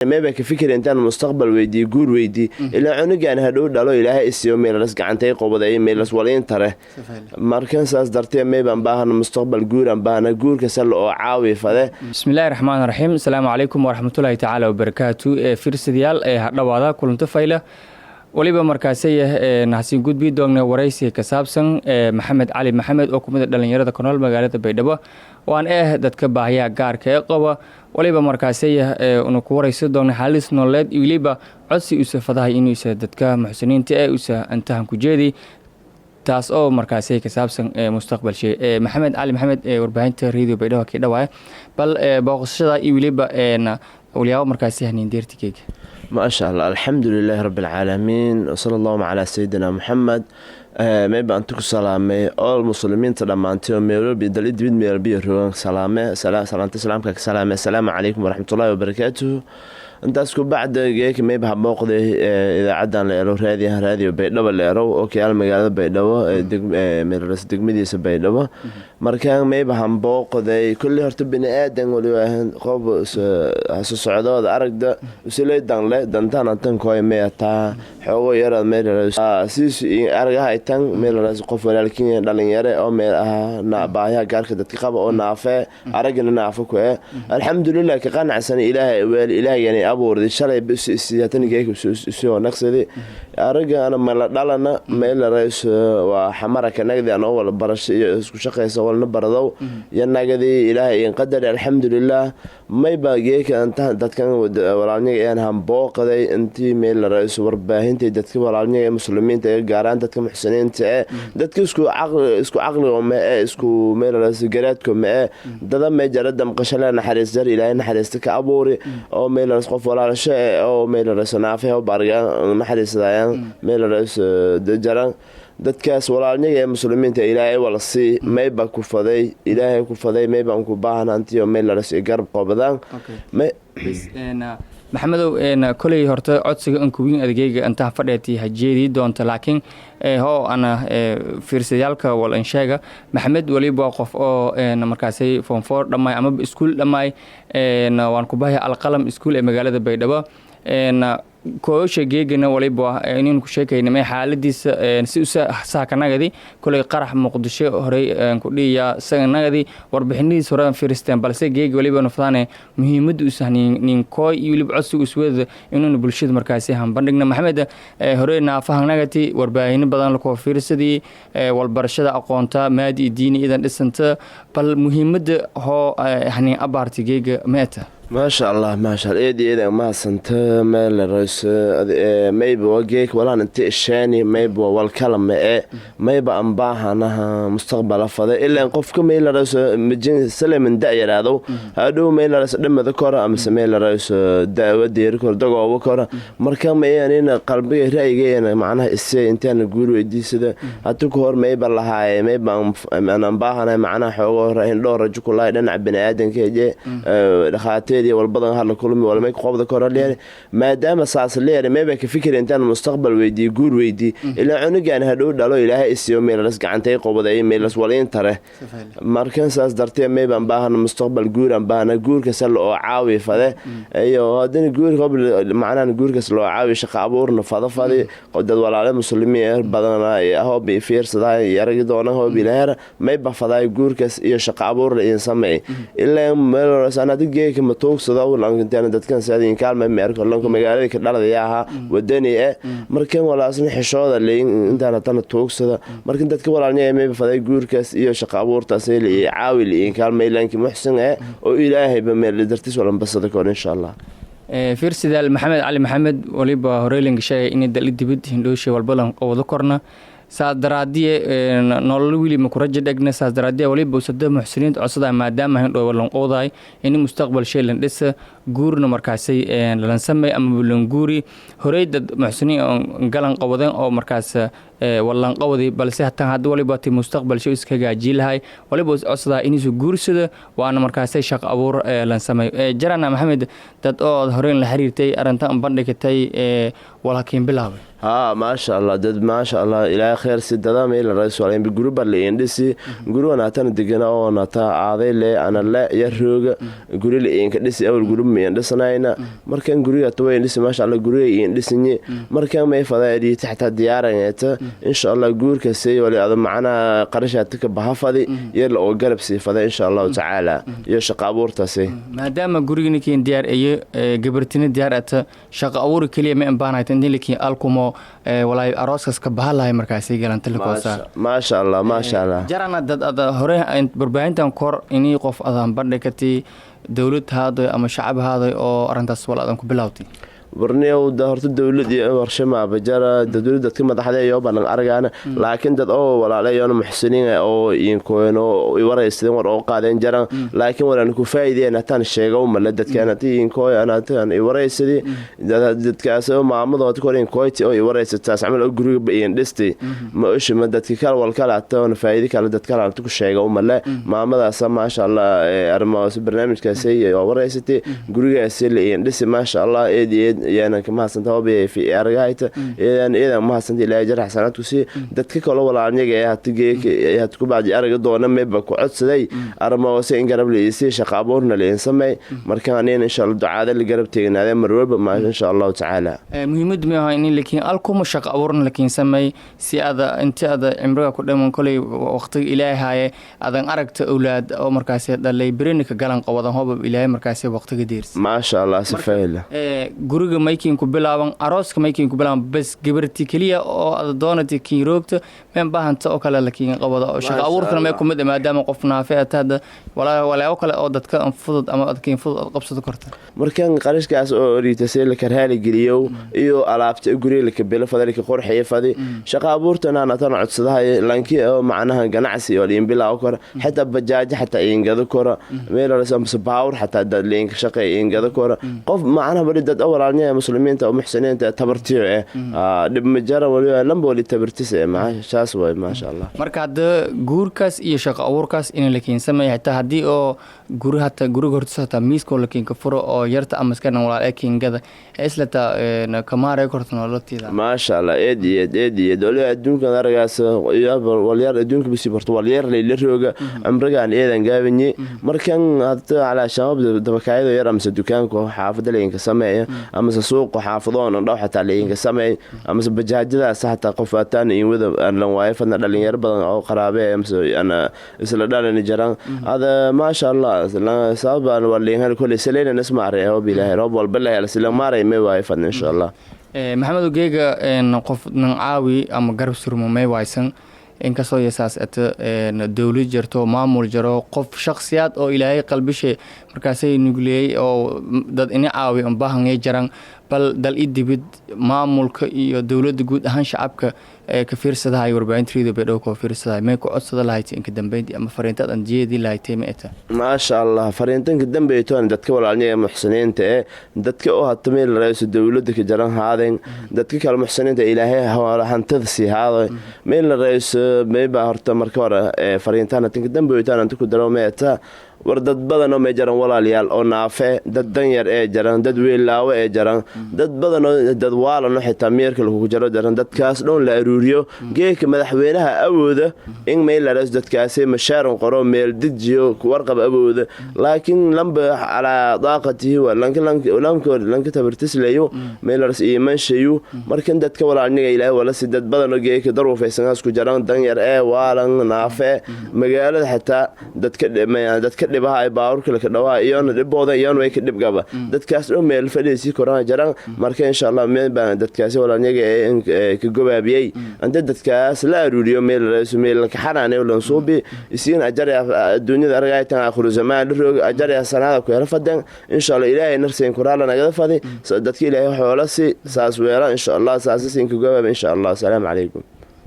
mayba ka fikir intaan mustaqbal weydii guur weydii ilaa cunugan hadhow dhalo ilaahay isiyo meelas gacantay qobaday meelas waliin tare markan saas dartee mayban baahan mustaqbal guuran baahna guurka sal oo caawi fade bismillaahir rahmaanir rahiim assalaamu calaykum waraxmatullaahi tacaala wabarakaatu firsadayaal hadhawaada kulanto fayla waliba markaasay nahsin gudbi doogna waraysi ka saabsan maxamed cali maxamed oo kumida dhalinyarada ku nool magaalada Baydhabo waan dadka baahiya gaarka ee qaba waliba markaasay uu ku waraysi doogna halis nololeed waliba codsi u safadahay inuu dadka muxsiniinta ee u intaan ku jeedi taas oo markaasay ka saabsan mustaqbal shay maxamed cali maxamed warbaahinta radio Baydhabo ka dhawaay bal booqashada waliba waliyaabo markaasay hanin deertigeega ما شاء الله الحمد لله رب العالمين وصلى الله على سيدنا محمد ما يبقى أنتك سلامة all المسلمين تلامانتهم ميرو بيدليد بيد ميرو بيرو سلامة سلامك سلامة السلام عليكم ورحمة الله وبركاته انت اسكو بعد جيك ما يبقى موقده اذا عدنا ليرو هذه بيدلو ليرو اوكي المقالة بيدلو ميرس دقمديس بيدلو markaan mayba hanbooqday kulli horta bini aadan waliba qof socodooda aragda usileedan le dantan tan kooy meeta xogo yarad meelaha siis aragaha tan meelaha qof walaalkiin dhalinyaro oo meelaha baaya gaarka dadka qaba oo naafe aragna naafe ku alxamdulillah ka qanacsan ilaahay weel ilaahayni abuurday shalay bis siyaatan geeyku soo naqsaday araga ana mala dhalana meelaha waa xamarka nagdi aan oo wala barasho iyo isku shaqeyso نبردو يناقدي إلهي قدر الحمد لله ما يبقى أنت دتكن وراني أنا هم باقي أنتي ميل رئيس ورباه أنتي دتك وراني مسلمين تجاران دتك محسنين دتك اسكو عقل وما اسكو ميل رئيس جراتكم ده ما يجرد دم قشلنا حريص زر إلهي نحريستك أبوري أو ميل رئيس قف ولا شيء أو ميل رئيس نافه وبرجع نحريس دايان ميل رئيس دجران dadkaas walaalniga muslimiinta ilaahay wala si mayba ku faday ilaahay ku faday mayba ku baahanantiyo meel la rasay garb qobadaan maxamedow kulay horta codsiga aan ku weyn adeegayga inta fadheetay hajeedii doonta laakiin ana fiirsayaalka wal inshaga maxamed waliba qof oo markaasay form 4 dhamay ama iskuul dhamay waan ku baahay alqalam iskuul ee magaalada Baydhabo kooxo geegana waliba inaan ku sheekayno ma xaaladiisa si u saakanagadi kulay qarax muqdisho horay ku dhiya saganagadi warbixinihiisa hore fiirsteen balse geeg waliba naftaane muhiimad u sahnin kooy iyo waliba codsiga iswada inuu bulshada markaasay han bandhigna maxamed hore naafahanagati warbaahin badan la ko fiirsadii walbarashada aqoonta maadi diini idan dhisanta bal muhiimada ho hani abaarti geega meeta ما شاء الله ما شاء الله إيدي ما سنت مال الرئيس ما يبغى وجهك ولا أنت الشاني ما يبغى والكلام ما يبغى أنباها أنها مستقبل أفضل إلا نقفكم إلى الرئيس مجن سلم من داير هذا ما إلى الرئيس لما ذكر أم سمي الرئيس دعوة ديركور دعوة وكرة مركم يعني أنا قلبي رأيي أنا معناه السي أنت أنا أقول ودي سده هتكور ما يبغى لها ما يبغى أنا أنباها أنا معناه حوار رهين دور رجل كله يدنا بني آدم كيجي لخاتي والبدن هذا كلهم ولا ما يقبض كوراليان ما دام أساس اللي ما بك فكر أنت المستقبل ويدي جور ويدي إلا عنق هدول دلوا إلهي إسيوم ميلس قعنتي قبض أي ميلس ولين ترى مركز أساس درتي ما بنباهن المستقبل جور بنباهن جور كسل أو عاوي فذا أيوه هذين جور قبل معنا جور كسل أو عاوي شقابور نفض فذي قد ولا على مسلمين بدنا هو بيفير صدا يرجعونه هو بيلهر ما يبقى فذا جور كس يشقابور الإنسان معي إلا ميلس أنا تجي كم توك صداو لان كنت dadkan saadin kaalma meerka lanka magaalada ka dhalayaha wadani markan wala asna xishooda leeyin inta tan toogsada markan dadka walaalnay ma faday guurkaas iyo shaqo abuurtaas ee caawil in kaalma ilanki muxsan oo ilaahay ba meel dartiis wala basada koon insha Allah fiirsidaal maxamed cali maxamed waliba horeelinga shay in dalid dibad hindooshi walbalan qowdo korna saadaraadiye nolol wili ma ku rajo dhagna saadaraadiye waliba usada muxsiniinta cusub maadaama hindoo walan qowday in mustaqbal shay lan dhisa guurna markaasay lan sameey ama bulan guuri horeeyda muxsiniin galan qowdan oo markaas walan qowdi balse hatta had waliba ti mustaqbal shay iska gaajilahay waliba cusub in isu guursada waana markaasay shaqo abuur lan sameey jarana maxamed dad oo horeen la xiriirtay arintan bandhigtay walakin bilaabay ما شاء الله دد ما شاء الله إلى خير سيدنا ميل الرئيس وعليهم بجروب اللي يندسي جروب أنا تنا دجنا أو أنا تا عادي لي أنا لا يروج جروب اللي ينكدسي أول جروب miyan dhisnayna markan guriga tawayn dhis ma sha Allah guriga in dhisnay markan may fadaayay taxta diyaaranayta insha Allah guurka say wali ada macna qarashaadka ka bahafadi yar oo garab sii faday insha Allah taala iyo shaqo abuurtaasi maadaama guriga ninkii diyaar ay gabartina diyaar ata shaqo abuur kaliya ma imbaanayta in likiin alkumo walaay arooskaas ka bahalahay markaas galanta lakoosa ma sha Allah jarana dad hore barbaahintan kor inii qof adan bandhigati dawlad haaday ama shacab haaday oo arintaas walaadan ku bilawtay barniyow horta dawlad iyo warshama bajara dawladda ka madaxda iyo balan aragana laakiin dad oo walaalayaal muxsiniin oo iinkoeno waraysadeen war oo qaadeen jaran laakiin waran ku faa'iideena tan sheego ma dadkana iinkooy ana tan waraysadii dadkaas oo maamulada koreen kooyti oo waraysadtaas amal oo guriga in dhistay ma oshima dadka kala wal kala taan faa'iido kala dadka kala ku sheego ma maamadaas ma sha Allah armaas barnaamijkaas ay waraysatay gurigaas in dhistay ma sha Allah يعني كما سنتوبي في أرجعت إذا ما سنتي لا جرح سنتك سي دتك كله ولا عنيجة هتكون بعد أرجع دونا مبكو عدسي أرما وسين جرب لي يصير شقابورنا اللي نسمي مركانين إن شاء الله دعاء اللي جرب تيجي هذا مرور ما إن شاء الله تعالى مهم دمي هاي لكن ألكم شقابورنا لكن سمي سي هذا أنت هذا عمرك كل من كل وقت إلهي هاي هذا أرجت أولاد أو مركزية اللي برينك جالن قوضا هو إلهي مركزية وقت قدير ما شاء الله سفيلة guriga maykiin ku bilaaban arooska maykiin ku bilaaban bas gabartii kaliya oo aad doonatay kiin roogta meen baahanta oo kale laakiin qabada oo shaqo abuurkana may kumid maadaama qof naafeed hada walaa kale oo dadka fudud ama dadkeen fudud qabsado karta markan qarashkaas oo riitay la karhaali galiyo iyo alaabta guriga la kabelo fadalka qorxiye fadi shaqo abuurtana ana tan codsadahay laakiin oo macnaha ganacsi oo in bilaa kor xita bajaaj xita in gado kor meel la samso baawr xita dad leen shaqo in gado kor qof macnaha bari dad awraalnaa muslimiinta oo muxsiniinta tabartiyo dib majara waliba lamboli tabartise ma shaas way ma sha Allah marka hada guurkaas iyo shaqo abuurkaas in la keen sameeyay xitaa hadii oo guriga horta miiska la keen ka furo oo yarta ama iska walaal ee kingada islata kamaare kortana lotida ma sha Allah eedi dawlada adduunka aragaas iyo walyar adduunka bisi barto walyar la rooga amragan eedan gaabani markan hada ala shabab dabakaayada yar amsa dukaanka xaafadda leen ka sameeyo ama suuq xaafadoon oo xataa leeyinka sameey ama bajaajada saxta qofataan in wada aan lan waayay fadna dhalinyar badan oo qaraabe ana isla dhalan jiraan hada ma sha Allah sabab waliin kulli saleena nasmaarey oo bilaahi roob walba la isla maaray may waayay fadna insha Allah maxamed geega qof nan caawi ama garab surmo may waaysan in ka soo yeesaas dawlad jirto maamul jiro qof shakhsiyaad oo ilaahay qalbishe markaas ay nugliyay oo dad in caawi aan baahan jiraan bal dal idibid maamulka iyo dawladda guud ahaan shacabka ka fiirsadahay warbaahintiida beedhow ka fiirsadahay may ku codsada lahayd in ka dambeeyay ama fariintaad aan jeedi lahayd meeta ma sha Allah fariintan ka dambeeyay dadka walaalnimo muxsiniinta dadka oo hadda meel ra'iisul dawladda ka jaran haadeen dadka kale muxsiniinta ilaahay hawala hantada si haado meel ra'iis may ba horta marka hore fariintan ka dambeeyay aan ku daro meeta war dad badan oo meejaran walaalayaal oo naafe dad danyar ee jaran dad weelaawe ee jaran dad badan oo dad waalano xitaa meerka lagu jaro jaran dadkaas dhoon la aruuriyo geeka madaxweynaha awooda in meel la raas dadkaas mashaaran qoro meel dijiyo warqab awooda laakiin lamba ala daaqatihi lanka tabartisleeyo meel raas iimanshayu markan dadka walaalniga ilaahay wala si dad badan oo geeka darwafaysangaas ku jaran danyar ee waalan naafe magaalada xitaa dadka dhibaha ay baawrka ka dhawaa iyo dhibooda iyo way ka dhibgaba dadkaas oo meel fadhiisi koraan jaran marka insha Allah meel baan dadkaas walaaniga ka gobaabiyay anta dadkaas la aruuriyo meel meel ka xanaanay oo suubi isiin ajar adduunyada aragaytan akhru zamaan roog ajar sanada ku yarfadan insha Allah ilaahay narseen kuraala naga fadi dadka ilaahay xoolo si saas weera insha Allah saas siin ka gobaab insha Allah assalamu alaykum